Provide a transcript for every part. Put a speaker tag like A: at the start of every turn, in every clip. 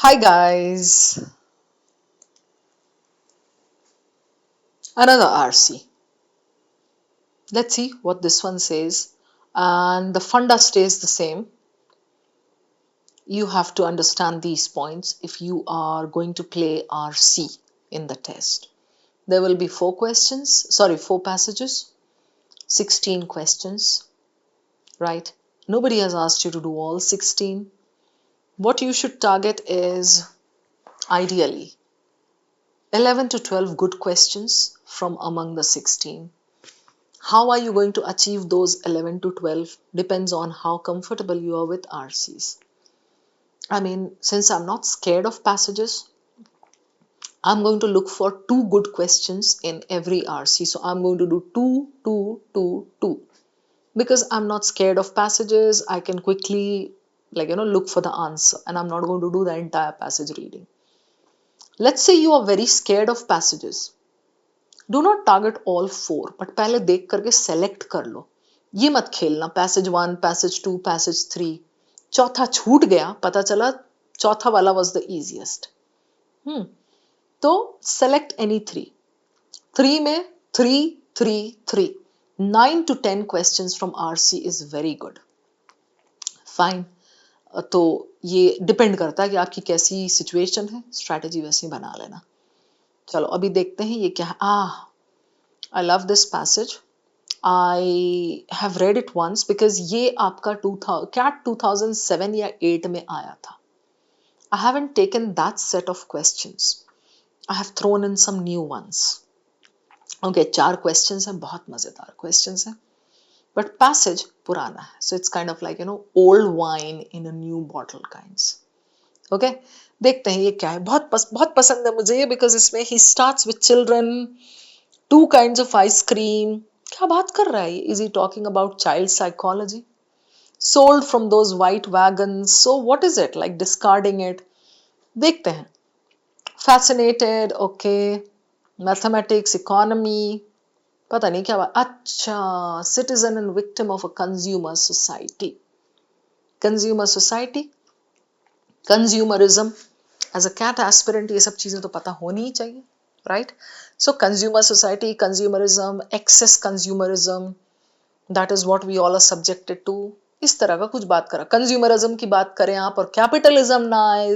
A: Hi guys, another RC. Let's see what this one says. And the funda stays the same. You have to understand these points if you are going to play RC in the test. There will be four passages, 16 questions, right? Nobody has asked you to do all 16. What you should target is ideally 11 to 12 good questions from among the 16. How are you going to achieve those 11 to 12 depends on how comfortable you are with RCs. I mean, since I'm not scared of passages, I'm going to look for two good questions in every RC. So I'm going to do two, two, two, two. Because I'm not scared of passages, I can quickly look for the answer, and I'm not going to do the entire passage reading. Let's say you are very scared of passages. Do not target all four, but पहले देख करके select कर लो. ये मत खेलना passage 1, passage 2, passage 3, चौथा छूट गया, पता चला चौथा वाला वाज द इजीएस्ट. तो सेलेक्ट एनी 3 में 3 9 to 10 questions from RC is very good. Fine. तो ये डिपेंड करता है कि आपकी कैसी सिचुएशन है, स्ट्रैटेजी वैसी बना लेना. चलो अभी देखते हैं ये क्या है. I love this passage. I have read it once because ये आपका CAT 2007 या 8 में आया था. I haven't taken that set of questions. I have thrown in some new ones. Okay, 4 questions हैं, बहुत मजेदार questions हैं. But passage पुराना है. So it's kind of like, old wine in a new bottle kinds. Okay, देखते हैं ये क्या है. बहुत पसंद है मुझे ये because इसमें he starts with children, 2 kinds of ice cream. क्या बात कर रहा है? Is he talking about child psychology? Sold from those white wagons. So what is it? Like discarding it. देखते हैं. Fascinated. Okay. Mathematics, economy. पता नहीं क्या बात. अच्छा, citizen and victim of a consumer society. Consumer society. Consumerism. As a CAT aspirant ये सब चीजें तो पता होनी ही चाहिए. Right? So consumer society, consumerism, excess consumerism, that is what we all are subjected to. इस तरह का कुछ बात करा. Consumerism की बात करें आप और capitalism ना आए,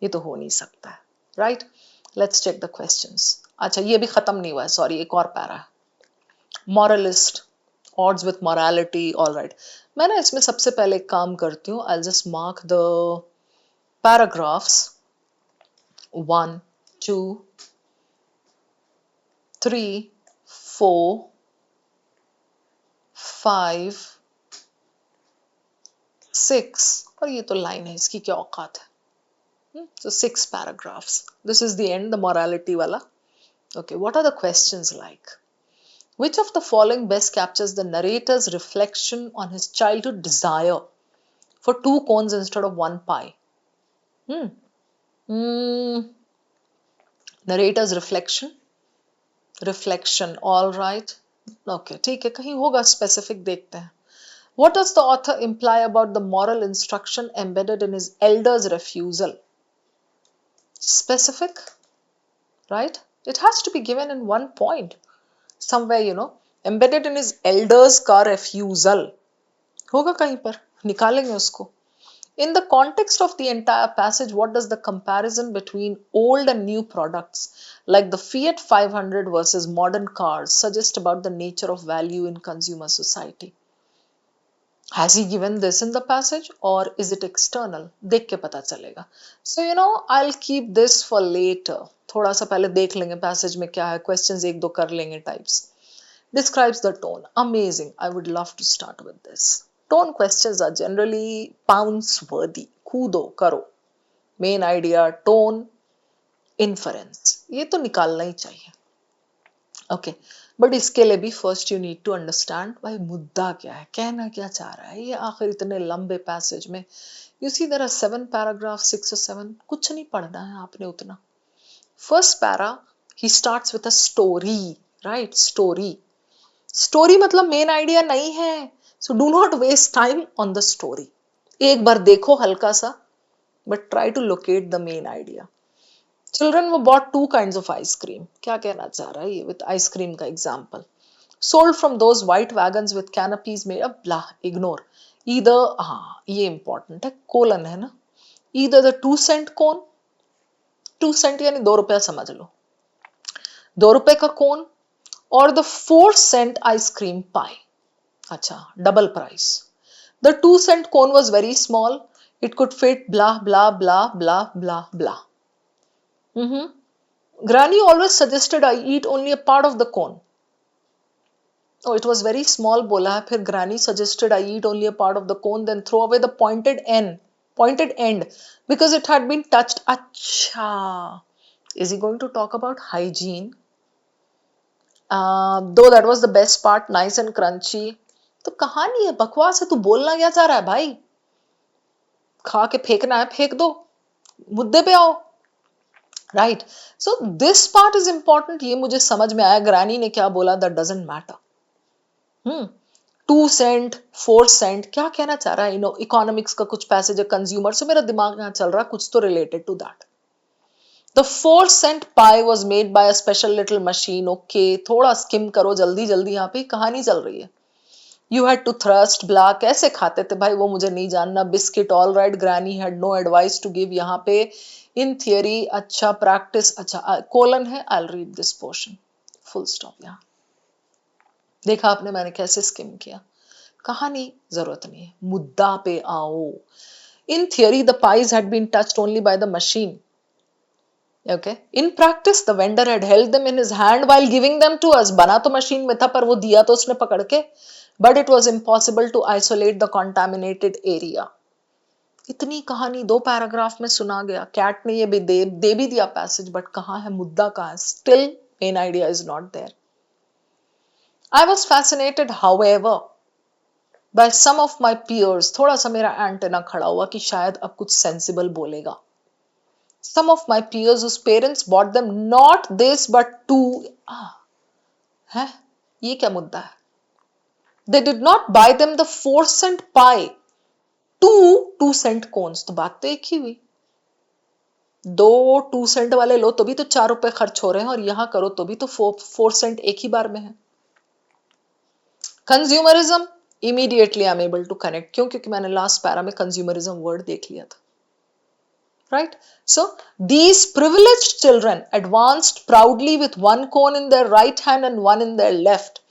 A: ये तो हो नहीं सकता है. Right? Let's check the questions. अच्छा, ये भी खत्म नहीं हुआ है, सॉरी, एक और पैरा है. Moralist, odds with morality, all right. मैं ना इसमें सबसे पहले एक काम करती हूँ. I'll just mark the paragraphs 1, 2, 3, 4, 5, 6, और ये तो लाइन है, इसकी क्या औकात है. So 6 paragraphs. This is the end, the morality wala. Okay, what are the questions like? Which of the following best captures the narrator's reflection on his childhood desire for 2 cones instead of 1 pie? Narrator's reflection, all right. Okay, ठीक है, कहीं होगा specific, देखते हैं. What does the author imply about the moral instruction embedded in his elder's refusal? Specific, right? It has to be given in one point. Somewhere, embedded in his elder's का refusal. होगा कहीं पर, निकालेंगे उसको. In the context of the entire passage, what does the comparison between old and new products, like the Fiat 500 versus modern cars, suggest about the nature of value in consumer society? Has he given this in the passage or is it external? देख के पता चलेगा. So I'll keep this for later. थोड़ा सा पहले देख लेंगे passage में क्या है, questions एक दो कर लेंगे types. Describes the tone. Amazing. I would love to start with this. Tone questions are generally pounce worthy. कूदो करो. Main idea, tone, inference. ये तो निकालना ही चाहिए. ओके, बट इसके लिए भी first you need to understand भाई मुद्दा क्या है, कहना क्या चाह रहा है ये आखिर इतने लंबे पैसेज में. You see there are 7 paragraph, 6 or 7, कुछ नहीं पढ़ना है आपने उतना. फर्स्ट पैरा ही starts with a story, right. Story मतलब मेन आइडिया नहीं है. So do not waste time on the story. एक बार देखो हल्का सा, but try to locate the main idea. Children were bought two kinds of ice cream. क्या कहना चाह रहा है ये with ice cream का example? Sold from those white wagons with canopies made of blah, ignore. Either, हाँ ये important है, colon है ना. Either the 2 cent cone, 2 cent यानी 2 रुपया समझ लो, 2 रुपए का कोन, और the 4 cent ice cream pie. अच्छा, double price. The 2 cent cone was very small. It could fit blah blah blah blah blah blah. Granny always suggested I eat only a part of the cone. Oh, it was very small बोला है, फिर Granny suggested I eat only a part of the cone, then throw away the pointed end, because it had been touched. अच्छा, is he going to talk about hygiene? Though that was the best part, nice and crunchy. तो कहानी है, बकवास है, तू बोलना क्या चाह रहा है भाई? खा के फेंकना है, फेंक दो, मुद्दे पे आओ. Right, so this part is important. ये मुझे समझ में आया ग्रैनी ने क्या बोला, that doesn't matter. 2 cent 4 cent क्या कहना चाह रहा है? इकोनॉमिक्स का कुछ पैसेज है, कंज्यूमर से मेरा दिमाग यहाँ चल रहा है, कुछ तो related to that. The 4 cent pie was made by a special little machine. Okay, थोड़ा स्किम करो जल्दी जल्दी, यहाँ पे कहानी चल रही है. You had to thrust, blah, कैसे खाते थे भाई वो मुझे नहीं जानना. Biscuit, all right, granny had no advice to give. यहाँ पे इन थियरी, अच्छा, प्रैक्टिस, अच्छा, कोलन है, I read this portion, full stop. यहाँ देखा आपने मैंने कैसे स्किम किया. कहानी जरूरत नहीं है, मुद्दा पे आओ. In theory the pies had been touched only by the machine. Okay. In practice, the vendor had held them in his hand while giving them to us. बना तो मशीन में था, पर वो दिया तो उसने पकड़ के. But it was impossible to isolate the contaminated area. इतनी कहानी 2 पैराग्राफ में सुना गया. कैट ने ये भी दे भी दिया पैसेज, बट कहाँ है मुद्दा, कहाँ है? Still, main idea is not there. I was fascinated, however, by some of my peers. थोड़ा सा मेरा एंटेना खड़ा हुआ कि शायद अब कुछ सेंसिबल बोलेगा. Some of my peers whose parents bought them not this but two. है ये क्या मुद्दा है? They did not buy them the 4 cent pie, 2 2 cent cones. तो बात तो एक ही हुई. 2 2 cent वाले लो तो भी तो 4 रुपए खर्च हो रहे हैं, और यहां करो तो भी तो 4 cent एक ही बार में है. Consumerism, immediately I am able to connect. क्यों? क्योंकि मैंने लास्ट पैरा में कंज्यूमरिज्म वर्ड देख लिया था. Right? So these privileged children advanced proudly with one cone in their right hand and one in their left.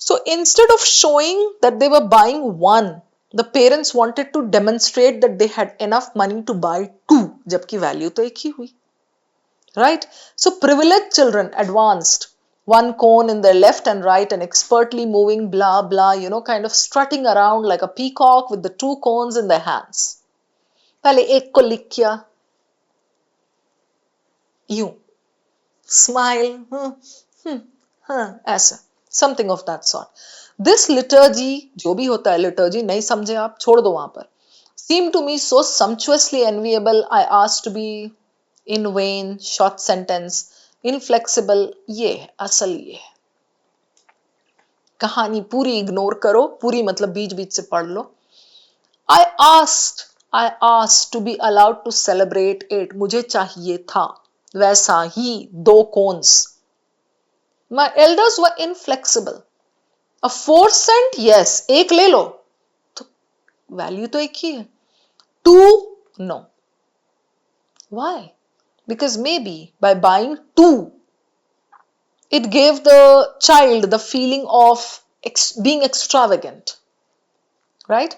A: So instead of showing that they were buying one, the parents wanted to demonstrate that they had enough money to buy two, जबकि value तो एक ही हुई. Right? So privileged children advanced one cone in their left and right and expertly moving blah blah, kind of strutting around like a peacock with the 2 cones in their hands. पहले एक को लिख किया, यूं smile, ऐसा, something of that sort. This liturgy, जो भी होता है लिटर्जी, नहीं समझे आप, छोड़ दो वहां पर. seemed to me so sumptuously enviable, I asked to be in vain. short sentence, inflexible. ये है असल, ये है कहानी. पूरी इग्नोर करो, पूरी मतलब बीच बीच से पढ़ लो. I asked to be allowed to celebrate it. मुझे चाहिए था वैसा ही 2 cones. My elders were inflexible. A 4 cent, yes, एक ले लो, तो वैल्यू तो एक ही है. 2, no. Why? Because maybe by buying 2, it gave the child the feeling of being extravagant. Right?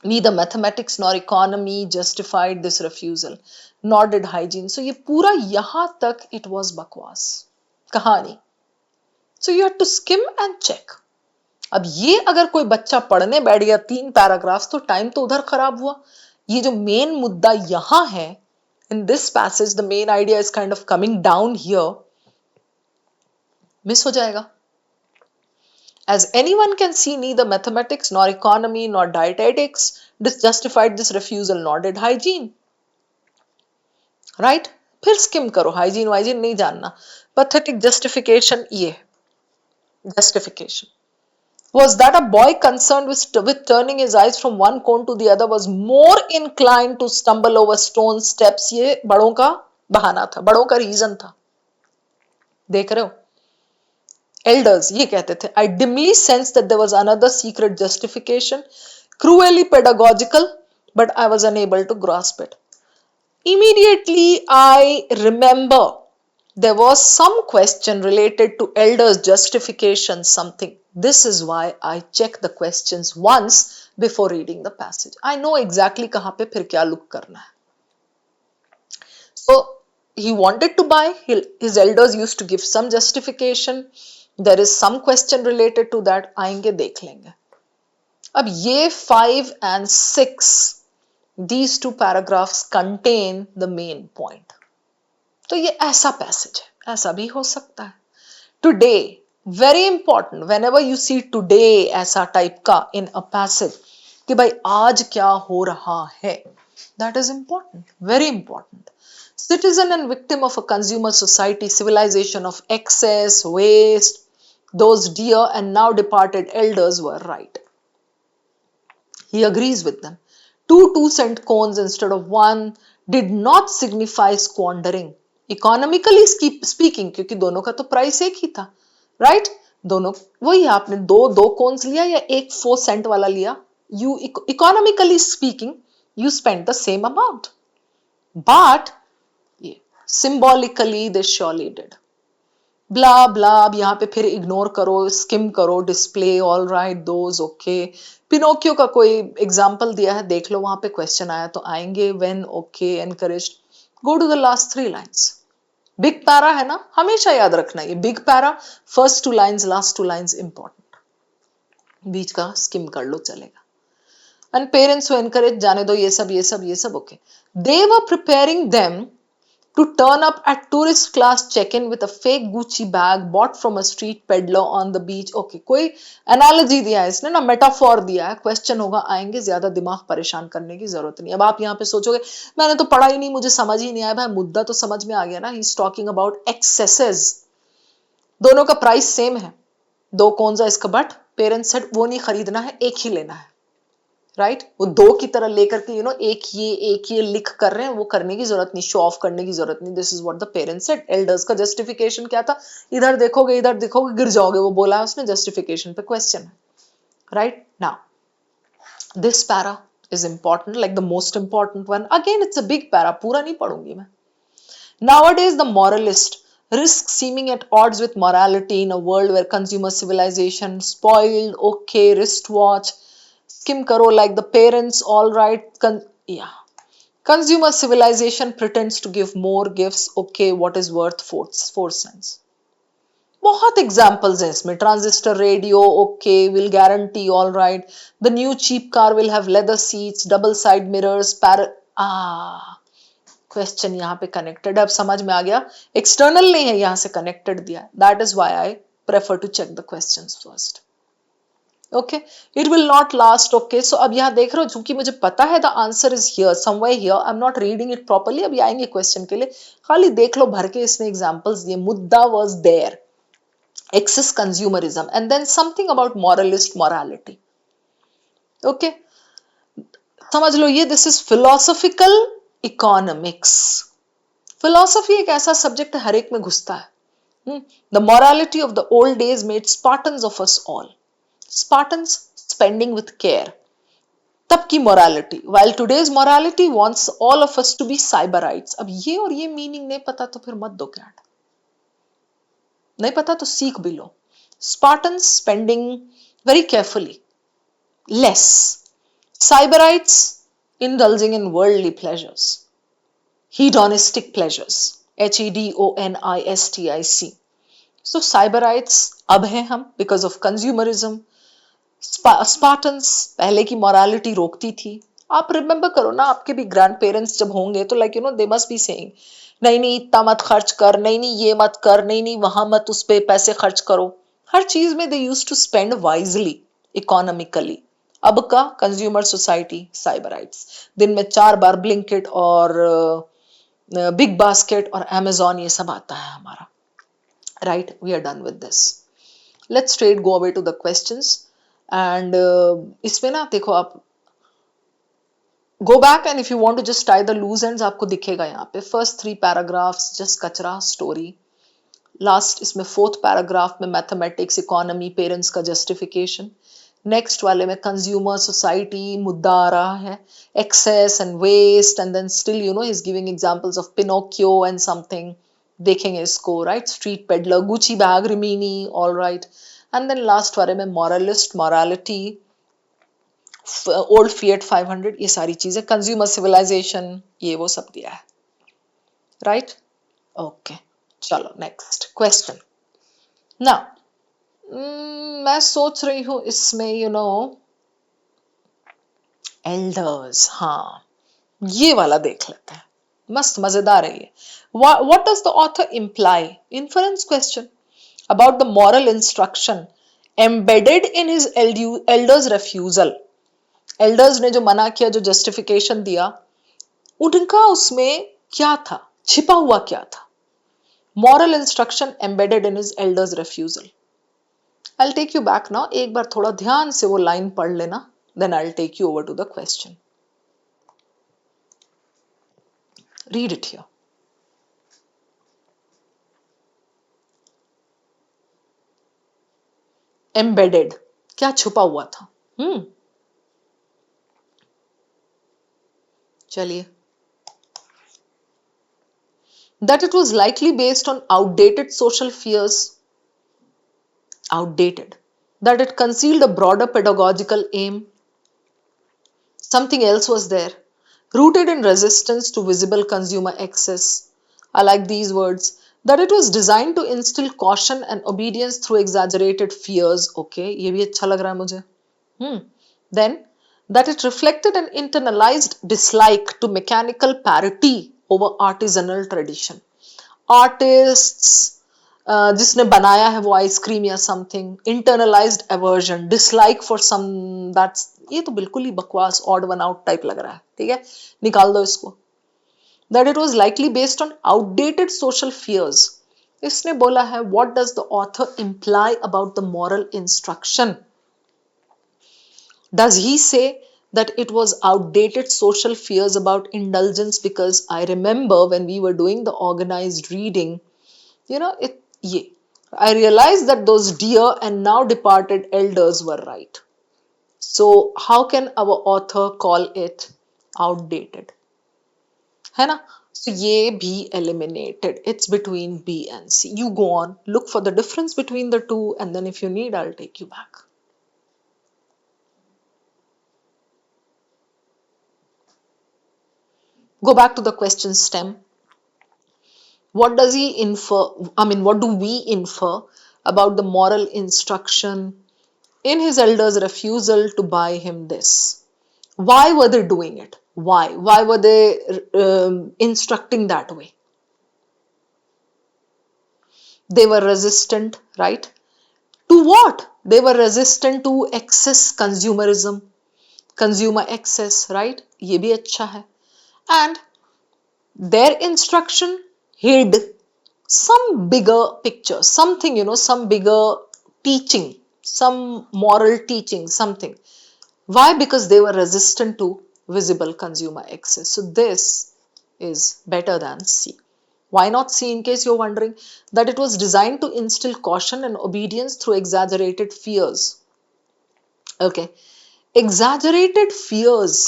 A: Neither mathematics nor economy justified this refusal, nor did hygiene. So ये पूरा यहाँ तक it was बकवास कहानी. So you had to skim and check. अब ये अगर कोई बच्चा पढ़ने बैठ गया 3 पैराग्राफ्स, तो टाइम तो उधर खराब हुआ. ये जो मेन मुद्दा यहाँ है, in this passage the main idea is kind of coming down here, miss हो जाएगा. As anyone can see, neither mathematics nor economy nor dietetics justified this refusal, nor did hygiene. Right? फिर scheme करो, hygiene वाइजीन नहीं जानना. Pathetic justification, ये justification. Was that a boy concerned with turning his eyes from one cone to the other was more inclined to stumble over stone steps? ये बड़ों का बहाना था, बड़ों का रीजन था. देख रहे हो? Elders ये कहते थे, I dimly sensed that there was another secret justification, cruelly pedagogical, but I was unable to grasp it. Immediately I remember there was some question related to elders' justification something. This is why I check the questions once before reading the passage. I know exactly कहाँ पे फिर क्या look करना है. So he wanted to buy, his elders used to give some justification. There is some question related to that. आएंगे देख लेंगे. अब ये 5 and 6, these two paragraphs contain the main point. तो ये ऐसा पैसेज है, ऐसा भी हो सकता है. Today, very important, whenever you see today ऐसा टाइप का इन अ पैसेज कि भाई आज क्या हो रहा है, that is important, very important. Citizen and victim of a consumer society, civilization of excess, waste, those dear and now departed elders were right. He agrees with them. 2 2-cent cones instead of 1 did not signify squandering. Economically speaking, क्योंकि दोनों का तो price एक ही था, right? दोनों वही, आपने दो दो कोन्स लिया या एक 4 सेंट वाला लिया, you economically speaking you spent the same amount, but symbolically they surely did. ब्ला ब्ला, अब यहाँ पे फिर इग्नोर करो, स्किम करो, display, all right, those, okay. Pinocchio का कोई एग्जाम्पल दिया है, देख लो, वहां पे क्वेश्चन आया तो आएंगे. When, okay, encouraged. Go to the last 3 lines. Big para है ना, हमेशा याद रखना, ये big para, first 2 lines, last 2 lines important, बीच का स्किम कर लो, चलेगा. एंड पेरेंट्स हु एनकरेज, जाने दो, ये सब ये सब ये सब, okay. They were preparing them to turn up at tourist class check-in with a fake Gucci bag bought from a street peddler on the beach. Okay, कोई analogy दिया है इसने ना, metaphor दिया है, question होगा, आएंगे, ज्यादा दिमाग परेशान करने की जरूरत नहीं. अब आप यहाँ पे सोचोगे मैंने तो पढ़ा ही नहीं, मुझे समझ ही नहीं आया. भाई मुद्दा तो समझ में आ गया ना. He's talking about excesses. दोनों का प्राइस सेम है, 2 कौन सा इसका, बट पेरेंट्स सेड वो नहीं खरीदना है, एक ही लेना है, राइट? वो 2 की तरह लेकर के एक ये लिख कर रहे हैं, वो करने की जरूरत नहीं, शो ऑफ करने की जरूरत नहीं. This is what the parents said. Elders का जस्टिफिकेशन क्या था? इधर देखोगे इधर देखोगे गिर जाओगे, वो बोला है उसने, जस्टिफिकेशन पे क्वेश्चन है, right? Now this para is important, like the most important one. Again it's a big para, पूरा नहीं पढ़ूंगी मैं. Nowadays the moralist risk seeming at odds with morality in a world where consumer civilization spoiled. Okay, wristwatch, skim karo, like the parents, all right. Yeah, consumer civilization pretends to give more gifts. Okay, what is worth 4 cents? बहुत examples हैं इसमें. Transistor radio, okay, will guarantee, all right. The new cheap car will have leather seats, double side mirrors, question यहाँ पे connected, अब समझ में आ गया. External नहीं है, यहाँ से कनेक्टेड दिया. That is why I prefer to check the questions first. Okay, it will not last. Okay, so अब यहाँ देख रहे हो, चूंकि मुझे पता है the answer is here, somewhere here, I am not reading it properly. अभी आएंगे क्वेश्चन के लिए, खाली देख लो भर के इसने एग्जाम्पल्स दिए. मुद्दा was there, excess consumerism, and then something about moralist morality. Okay, समझ लो ये, this is philosophical economics. Philosophy एक ऐसा सब्जेक्ट हर एक में घुसता है. The morality of the old days made Spartans of us all. Spartans spending with care, तब की morality, while today's morality wants all of us to be cyberites. अब ये और ये मीनिंग नहीं पता तो फिर मत दो कैट, नहीं पता तो सीख भी लो. Spartans spending very carefully, less. Cyberites indulging in worldly pleasures, hedonistic pleasures, HEDONISTIC. So Cyberites अब हैं हम because of consumerism. Spartans पहले की morality रोकती थी. आप रिमेंबर करो ना, आपके भी ग्रैंड पेरेंट्स जब होंगे तो like they must be saying, नहीं नहीं इतना मत खर्च कर, नहीं नहीं ये मत कर, नहीं नहीं वहां मत उस पे पैसे खर्च करो. हर चीज में they use to spend wisely, economically. अब का कंज्यूमर सोसाइटी, साइबराइट्स, दिन में 4 बार ब्लिंकिट और बिग बास्केट और अमेजोन ये सब आता है हमारा, right? We are done with this. Let's straight go away to the questions. And इसमें ना देखो आप go back and if you want to just tie the loose ends आपको दिखेगा यहाँ पे फर्स्ट 3 पैराग्राफ्स जस्ट कचरा स्टोरी, लास्ट इसमें फोर्थ पैराग्राफ में मैथमेटिक्स इकोनॉमी पेरेंट्स का जस्टिफिकेशन, नेक्स्ट वाले में कंज्यूमर सोसाइटी मुद्दा आ रहा है, excess and waste, and then still you know is giving examples of Pinocchio and something, देखेंगे इसको right, street peddler, Gucci bag, Rimini, all right, and then last वाले में मॉरलिस्ट, मॉरालिटी, ओल्ड फिएट 500, ये सारी चीजें, कंज्यूमर सिविलाइजेशन, ये वो सब दिया है राइट। ओके चलो नेक्स्ट क्वेश्चन ना। मैं सोच रही हूं इसमें यू नो एल्डर्स, हाँ ये वाला देख लेते हैं, मस्त मजेदार है ये। What does the author imply, inference question about the moral instruction embedded in his elders refusal. Elders ने जो मना किया, जो जस्टिफिकेशन दिया, उनका उसमें क्या था, छिपा हुआ क्या था, moral instruction embedded in his elders refusal. I'll take you back now, एक बार थोड़ा ध्यान से वो लाइन पढ़ लेना, then I'll take you over to the question. Read it here. Embedded, क्या छुपा हुआ था? चलिए, that it was likely based on outdated social fears, outdated, that it concealed a broader pedagogical aim, something else was there, rooted in resistance to visible consumer excess. I like these words. That it was designed to instill caution and obedience through exaggerated fears. Okay, ये भी अच्छा लग रहा है मुझे. Then, that it reflected an internalized dislike to mechanical parity over artisanal tradition. Artists जिसने बनाया है वो आइसक्रीम या something, internalised aversion, dislike for some, that's, ये तो बिल्कुल ही बकवास ऑड वन आउट टाइप लग रहा है, ठीक है, निकाल दो इसको। That it was likely based on outdated social fears. इसने बोला है what does the author imply about the moral instruction. Does he say that it was outdated social fears about indulgence? Because I remember when we were doing the organized reading, you know, I realized that those dear and now departed elders were right. So how can our author call it outdated? है ना? So ये भी eliminated. It's between B and C. You go on, look for the difference between the two, and then if you need, I'll take you back. Go back to the question stem. What does he infer? I mean, what do we infer about the moral instruction in his elders' refusal to buy him this? Why were they doing it? Why? Why were they instructing that way? They were resistant, right? To what? They were resistant to excess consumerism, consumer excess, right? ये भी अच्छा है. And their instruction hid some bigger picture, something, you know, some bigger teaching, some moral teaching, something. Why? Because they were resistant to visible consumer excess. So this is better than C. Why not C? In case you're wondering, that it was designed to instill caution and obedience through exaggerated fears. Okay, exaggerated fears,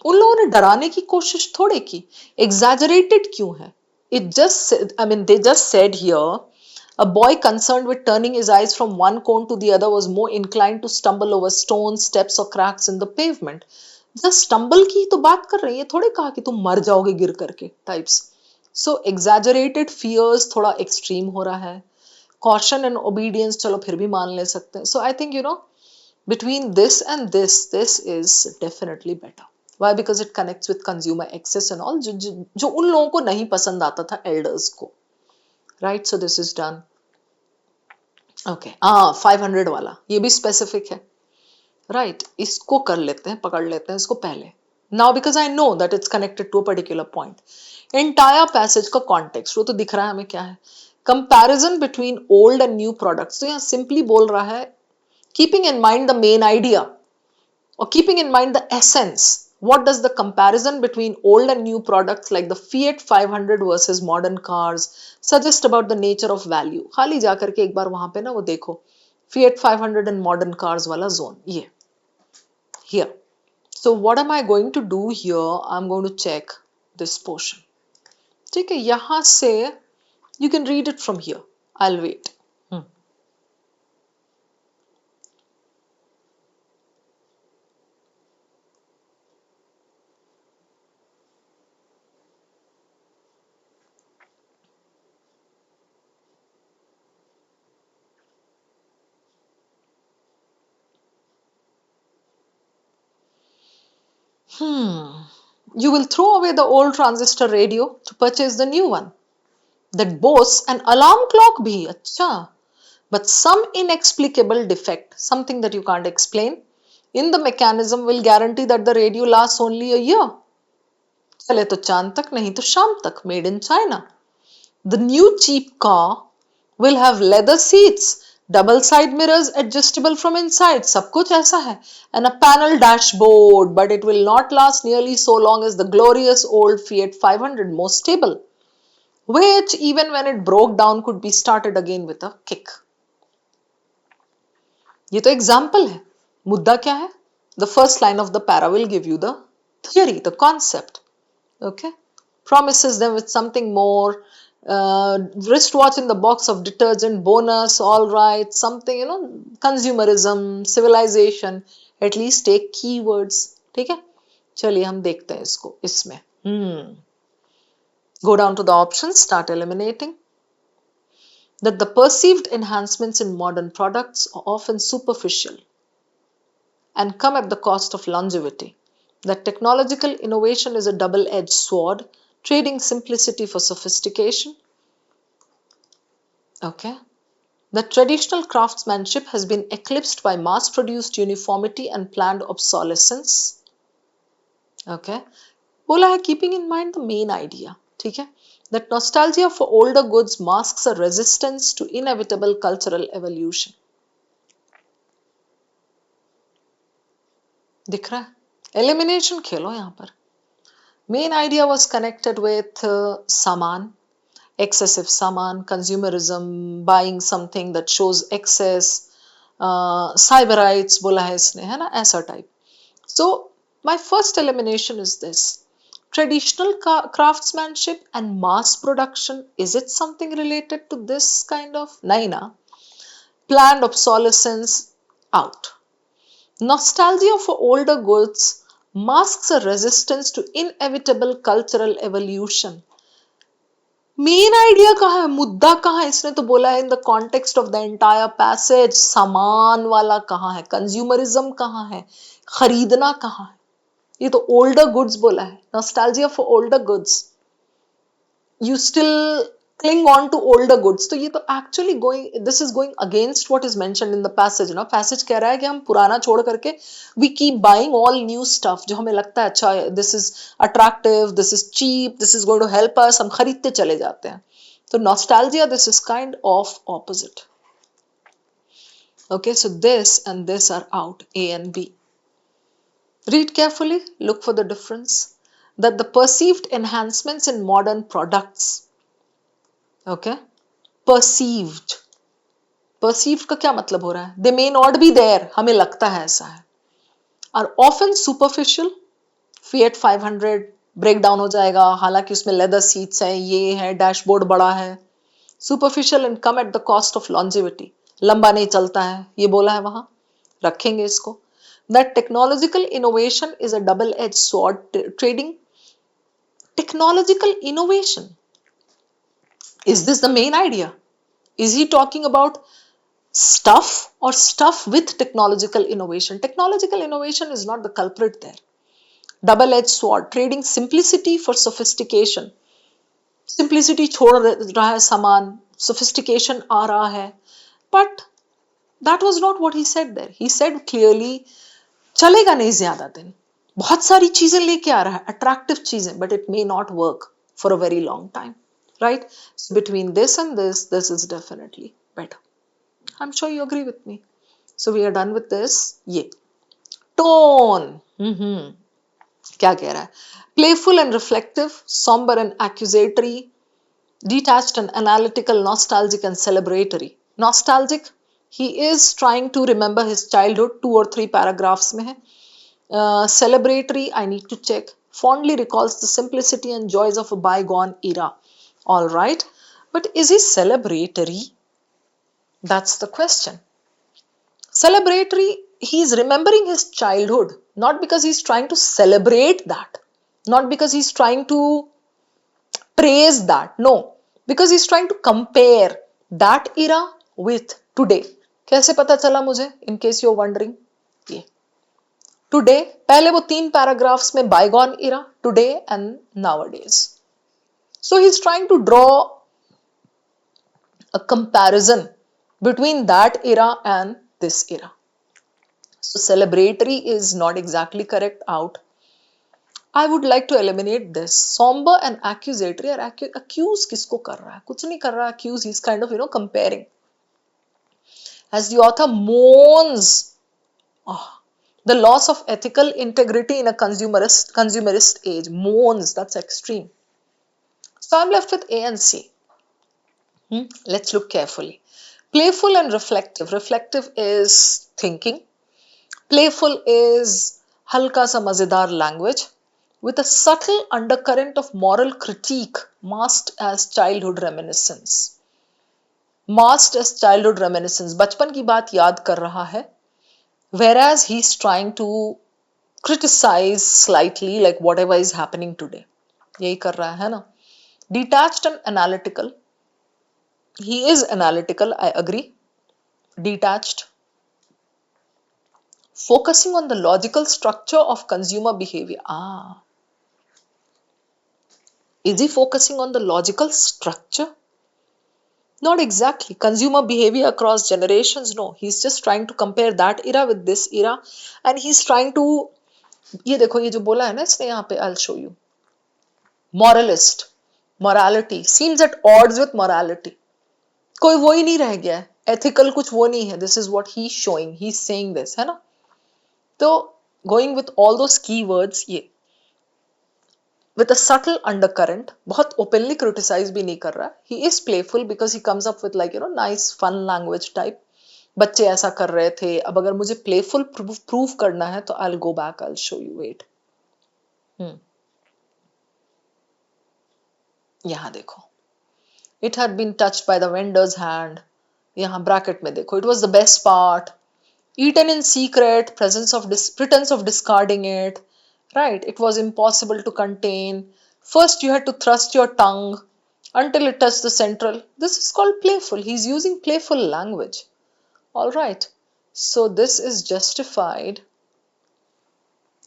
A: उन लोगों ने डराने की कोशिश थोड़े की. Exaggerated क्यों है? It just, I mean, they just said here, a boy concerned with turning his eyes from one cone to the other was more inclined to stumble over stones, steps or cracks in the pavement. Just stumble की तो बात कर रही है, थोड़े कहा कि तुम मर जाओगे गिर करके types. So exaggerated fears थोड़ा extreme हो रहा है. Caution and obedience चलो फिर भी मान ले सकते हैं. So I think, you know, between this and this is definitely better. Why? Because it connects with consumer excess and all, जो उन लोगों को नहीं पसंद आता था elders को, right? So this is done. Okay, 500 वाला ये भी specific है, right? इसको कर लेते हैं, पकड़ लेते हैं इसको पहले. Now because I know that it's connected to a particular point. Entire passage का context वो तो दिख रहा है हमें क्या है. Comparison between old and new products. तो यहाँ simply बोल रहा है keeping in mind the main idea or keeping in mind the essence. What does the comparison between old and new products like the Fiat 500 versus modern cars suggest about the nature of value? खाली जाकर के एक बार वहां पे ना वो देखो Fiat 500 and modern cars वाला zone ये here. So what am I going to do here? I'm going to check this portion. ठीक है, यहाँ से you can read it from here. I'll wait. You will throw away the old transistor radio to purchase the new one that boasts an alarm clock bhi. Acha. But some inexplicable defect, something that you can't explain, in the mechanism will guarantee that the radio lasts only a year. चले तो चांद तक नहीं तो शाम तक. Made in China. The new cheap car will have leather seats, double side mirrors adjustable from inside. सब कुछ ऐसा है. And a panel dashboard, but it will not last nearly so long as the glorious old Fiat 500, more stable, which even when it broke down could be started again with a kick. ये तो example है. मुद्दा क्या है? The first line of the para will give you the theory, the concept. Okay, promises them with something more. Wristwatch in the box of detergent, bonus, all right, something, you know, consumerism, civilization. At least take keywords. ठीक है, चलिए हम देखते हैं इसको इसमें. Go down to the options, start eliminating. That the perceived enhancements in modern products are often superficial and come at the cost of longevity. That technological innovation is a double-edged sword, trading simplicity for sophistication. Okay. That traditional craftsmanship has been eclipsed by mass-produced uniformity and planned obsolescence. Okay. बोला है keeping in mind the main idea. ठीक है. That nostalgia for older goods masks a resistance to inevitable cultural evolution. दिख रहा है? Elimination खेलो यहाँ पर. Main idea was connected with saman, excessive saman, consumerism, buying something that shows excess, cyberites बोला है इसने, है ना, ऐसा type. So my first elimination is this. Traditional craftsmanship and mass production, is it something related to this kind of? Nahi na. Planned obsolescence, out. Nostalgia for older goods masks a resistance to inevitable cultural evolution. Main idea कहाँ है? मुद्दा कहाँ है? इसने तो बोला है in the context of the entire passage. सामान वाला कहाँ है? कंज्यूमरिज्म कहाँ है? खरीदना कहाँ है? ये तो ओल्डर गुड्स बोला है. Nostalgia for older goods. You still cling on to older goods. तो ये तो actually this is going against what is mentioned in the passage. ना passage कह रहा है कि हम पुराना छोड़ करके we keep buying all new stuff जो हमें लगता है अच्छा, this is attractive, this is cheap, this is going to help us, हम खरीदते चले जाते हैं. तो nostalgia, this is kind of opposite. Okay, so this and this are out, A and B. Read carefully, look for the difference. That the perceived enhancements in modern products, okay, perceived का क्या मतलब हो रहा है? They may not be there, हमें लगता है ऐसा है. Are often superficial. Fiat 500 break down हो जाएगा, हालांकि उसमें लेदर सीट्स हैं, ये है, डैशबोर्ड बड़ा है. Superficial and come at the cost of longevity. लंबा नहीं चलता है, ये बोला है वहां, रखेंगे इसको. That technological innovation is a double-edged sword, trading technological innovation. Is this the main idea? Is he talking about stuff or stuff with technological innovation? Technological innovation is not the culprit there. Double-edged sword, trading simplicity for sophistication. Simplicity छोड़ रहा है सामान, sophistication आ रहा है. But that was not what he said there. He said clearly, चलेगा नहीं ज्यादा दिन. बहुत सारी चीजें लेके आ रहा है, attractive चीजें, but it may not work for a very long time. Right? So between this and this is definitely better. I'm sure you agree with me. So we are done with this. ये tone. क्या कह रहा है? Playful and reflective, somber and accusatory, detached and analytical, nostalgic and celebratory. Nostalgic, he is trying to remember his childhood. 2 or 3 paragraphs में है. Celebratory, I need to check. Fondly recalls the simplicity and joys of a bygone era. All right, but is he celebratory? That's the question. Celebratory, he's remembering his childhood, not because he's trying to celebrate that, not because he's trying to praise that, no, because he's trying to compare that era with today. कैसे पता चला मुझे? In case you're wondering, ये today, पहले वो 3 paragraphs में bygone era, today and nowadays. So he's trying to draw a comparison between that era and this era. So celebratory is not exactly correct out. I would like to eliminate this. Somber and accusatory, or accuse किसको कर रहा है? कुछ नहीं कर रहा accuse. He's kind of comparing. As the author mourns the loss of ethical integrity in a consumerist age. Mourns, that's extreme. So I'm left with A and C. Let's look carefully. Playful and reflective. Reflective is thinking. Playful is halka sa mazedar language with a subtle undercurrent of moral critique masked as childhood reminiscence. Masked as childhood reminiscence. बचपन की बात याद कर रहा है. Whereas he's trying to criticize slightly like whatever is happening today. यही कर रहा है ना. Detached and analytical. He is analytical, I agree. Detached. Focusing on the logical structure of consumer behavior. Is he focusing on the logical structure? Not exactly. Consumer behavior across generations, no. He's just trying to compare that era with this era. And he's trying to, ये देखो ये जो बोला है ना इसने यहाँ पे, I'll show you. Moralist. Morality. Seems at odds with morality. कोई वो ही नहीं रह गया है. Ethical कुछ वो नहीं है. This is what he's showing. He's saying this, है ना? तो going with all those keywords, ये with a subtle undercurrent, बहुत openly criticize भी नहीं कर रहा. He is playful because he comes up with like nice fun language type. बच्चे ऐसा कर रहे थे. अब अगर मुझे playful proof करना है तो I'll go back. I'll show you. Wait. यहाँ देखो. It had been touched by the vendor's hand. यहाँ bracket में देखो. It was the best part. Eaten in secret. Pretense of discarding it. Right, it was impossible to contain. First you had to thrust your tongue until it touched the central. This is called playful. He's using playful language. All right, so this is justified.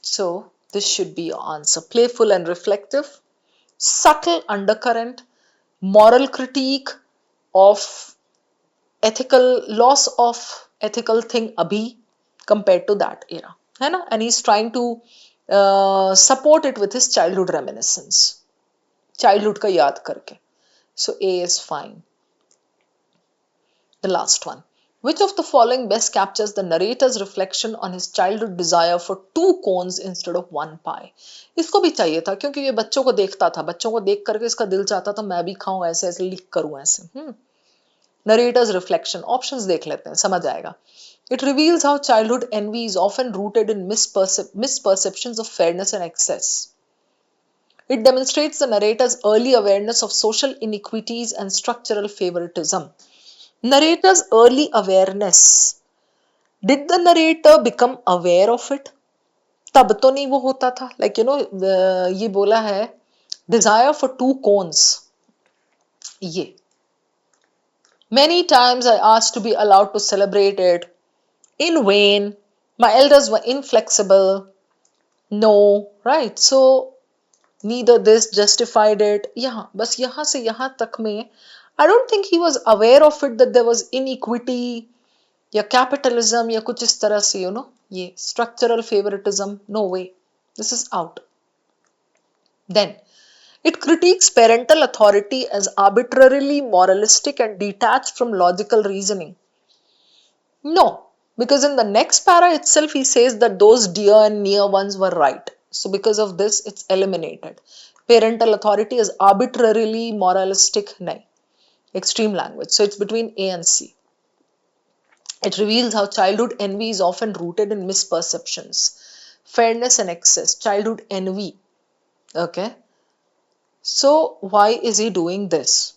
A: So this should be your answer. Playful and reflective, subtle undercurrent, moral critique of ethical loss of ethical thing abhi compared to that era, है ना? And he's trying to support it with his childhood reminiscence. Childhood का याद करके. So A is fine. The last one. Which of the following best captures the narrator's reflection on his childhood desire for 2 cones instead of 1 pie? इसको भी चाहिए था क्योंकि ये बच्चों को देखता था. बच्चों को देख करके इसका दिल चाहता था मैं भी खाऊं ऐसे ऐसे लिख करूं ऐसे. Narrator's reflection. Options देख लेते हैं, समझ आएगा. It reveals how childhood envy is often rooted in misperceptions of fairness and excess. It demonstrates the narrator's early awareness of social inequities and structural favoritism. Narrator's early awareness. Did the narrator become aware of it? तब तो नहीं वो होता था. Like ये बोला है desire for 2 cones. ये. Many times I asked to be allowed to celebrate it. In vain. My elders were inflexible. No, right? So neither this justified it. यहाँ बस यहाँ से यहाँ तक में I don't think he was aware of it that there was inequity या capitalism या कुछ इस तरह से ये structural favoritism. No way. This is out. Then it critiques parental authority as arbitrarily moralistic and detached from logical reasoning. No, Because in the next para itself, he says that those dear and near ones were right. So because of this, it's eliminated. Parental authority is arbitrarily moralistic, nahi, extreme language. So it's between A and C. It reveals how childhood envy is often rooted in misperceptions, fairness and excess. Childhood envy. Okay. So why is he doing this?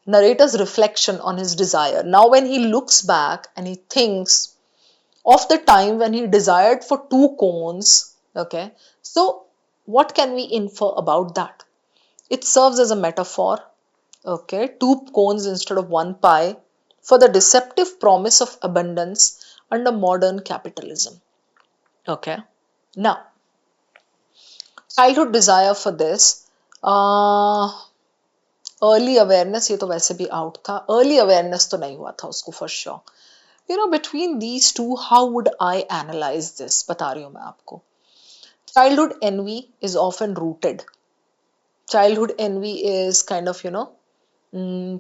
A: Narrator's reflection on his desire. Now when he looks back and he thinks of the time when he desired for two cones, okay, so what can we infer about that? It serves as a metaphor, okay, two cones instead of one pie, for the deceptive promise of abundance under modern capitalism. Okay. Now, childhood desire for this, early awareness, ये तो वैसे भी out था, early awareness तो नहीं हुआ था उसको for sure. Between these two, how would I analyze this? बता रही हूँ मैं आपको. Childhood envy is often rooted. Childhood envy is kind of,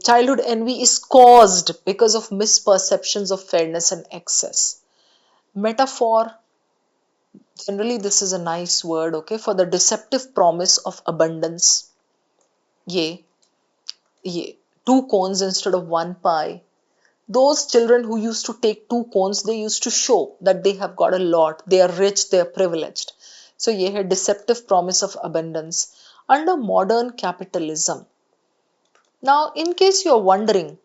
A: childhood envy is caused because of misperceptions of fairness and excess. Metaphor, generally this is a nice word, okay, for the deceptive promise of abundance. Ye, two cones instead of one pie. Those children who used to take two cones, they used to show that they have got a lot, they are rich, they are privileged. So ये है deceptive promise of abundance under modern capitalism. Now, in case you are wondering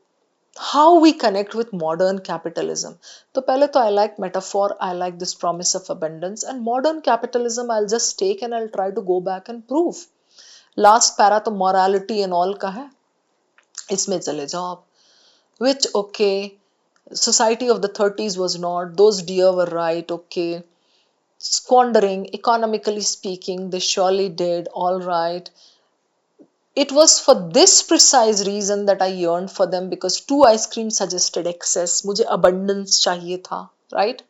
A: how we connect with modern capitalism, तो पहले तो I like metaphor, I like this promise of abundance, and modern capitalism I'll just take and I'll try to go back and prove. Last para तो morality and all का है, इसमें चले जाओ आप. Which, okay, society of the 30s was not, those dear were right, okay. Squandering, economically speaking, they surely did, all right. It was for this precise reason that I yearned for them, because two ice cream suggested excess. मुझे abundance चाहिए था, right?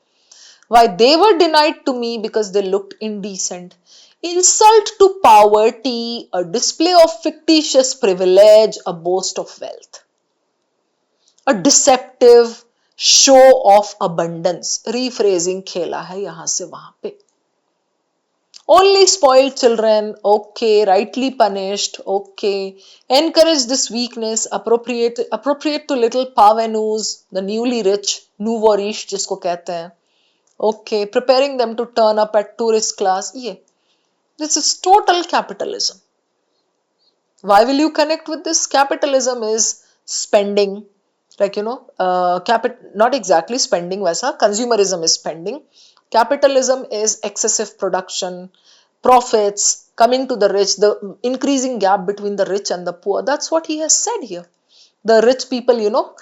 A: Why they were denied to me? Because they looked indecent. Insult to poverty, a display of fictitious privilege, a boast of wealth. A deceptive show of abundance. Rephrasing खेला है यहां से वहां पे. Only spoiled children, okay, rightly punished, okay. Encourage this weakness, appropriate to little parvenus, the newly rich, nouveau riche जिसको कहते हैं. Okay, preparing them to turn up at tourist class. Yeah, this is total capitalism. Why will you connect with this? Capitalism is spending, like, not exactly spending वैसा, consumerism is spending. Capitalism is excessive production, profits coming to the rich, the increasing gap between the rich and the poor. That's what he has said here. The rich people,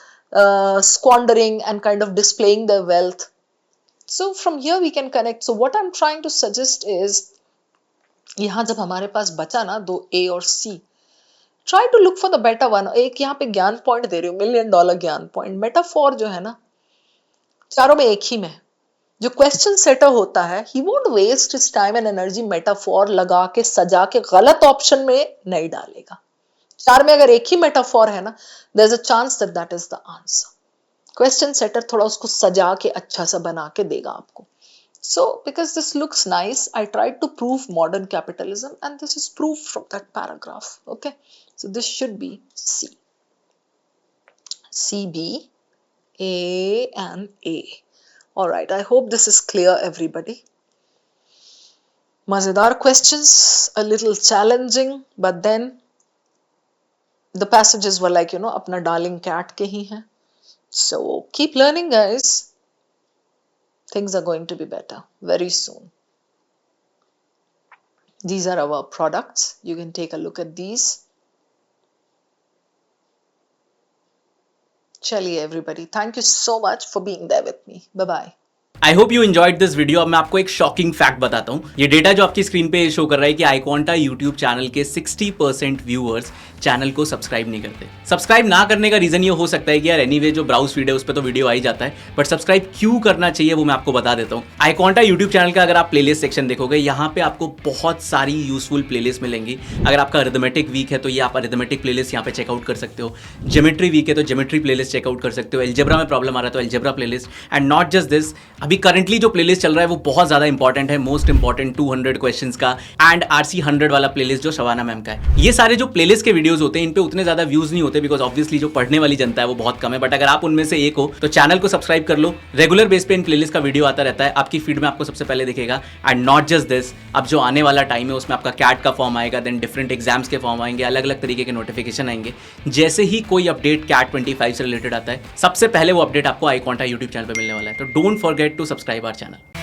A: squandering and kind of displaying their wealth. So from here we can connect. So what I'm trying to suggest is, यहाँ जब हमारे पास बचा ना दो A और C, try to look for the better one. एक यहाँ पे ज्ञान पॉइंट दे रही हूँ, $1,000,000 ज्ञान पॉइंट. मेटाफोर जो है ना, चारों में एक ही में. जो क्वेश्चन सेटर होता है, he won't waste his time and energy metaphor लगा के सजा के गलत ऑप्शन में नहीं डालेगा. चार में अगर एक ही मेटाफोर है ना, there's a chance that that is the answer. Question setter थोड़ा उसको सजा के अच्छा सा बना के देगा आपको. So, because this looks nice, I tried to prove modern capitalism, and this is proof from that paragraph. Okay, so this should be C. C, B, A, and A. All right, I hope this is clear, everybody. Mazedar questions, a little challenging, but then the passages were like, apna darling cat ke hi hai. So keep learning, guys. Things are going to be better very soon. These are our products. You can take a look at these. Chaliye everybody. Thank you so much for being there with me. Bye-bye.
B: I hope you enjoyed this video. अब मैं आपको एक shocking fact बताता हूँ। ये data जो आपकी screen पे शो कर रहा है कि iQuanta यूट्यूब चैनल के 60% व्यूअर्स चैनल को सब्सक्राइब नहीं करते। सब्सक्राइब ना करने का रीजन ये हो सकता है कि यार एनीवे जो ब्राउज फीड है उस पर तो वीडियो आ ही जाता है, बट सब्सक्राइब क्यों करना चाहिए वो मैं आपको बता देता हूँ। iQuanta यूट्यूब चैनल का अगर आप प्लेलिस्ट सेक्शन देखोगे, यहाँ पे आपको बहुत सारी यूजफुल प्लेलिस्ट मिलेंगी। अगर आपका अरिथमेटिक वीक है तो ये आप अरिथमेटिक प्लेलिस्ट यहाँ पे चेकआउट कर सकते हो। ज्योमेट्री वीक है तो ज्योमेट्री प्लेलिस्ट चेकआउट कर सकते हो। अलजेब्रा में प्रॉब्लम आ रहा है तो algebra playlist. And not just this, अभी करंटली जो प्लेलिस्ट चल रहा है वो बहुत ज्यादा इंपॉर्टेंट है, मोस्ट इंपॉर्टेंट 200 क्वेश्चंस का एंड RC 100 वाला प्लेलिस्ट जो शबाना मैम का है। ये सारे जो प्लेलिस्ट के वीडियोस होते हैं इन पे उतने ज्यादा व्यूज नहीं होते, बिकॉज ऑब्वियसली जो पढ़ने वाली जनता है वो बहुत कम है। बट अगर आप उनमें से एक हो तो चैनल को सब्सक्राइब कर लो। रेगुलर बेस पे इन प्लेलिस्ट का वीडियो आता रहता है, आपकी फीड में आपको सबसे पहले दिखेगा। एंड नॉट जस्ट दिस, अब जो आने वाला टाइम है उसमें आपका कैट का फॉर्म आएगा, देन डिफरेंट एग्जाम्स के फॉर्म आएंगे, अलग अलग तरीके के नोटिफिकेशन आएंगे। जैसे ही कोई अपडेट कैट 25 से रिलेटेड आता है, सबसे पहले वो अपडेट आपको iQuanta यूट्यूब चैनल पर मिलने वाला है। तो don't forget to subscribe our channel.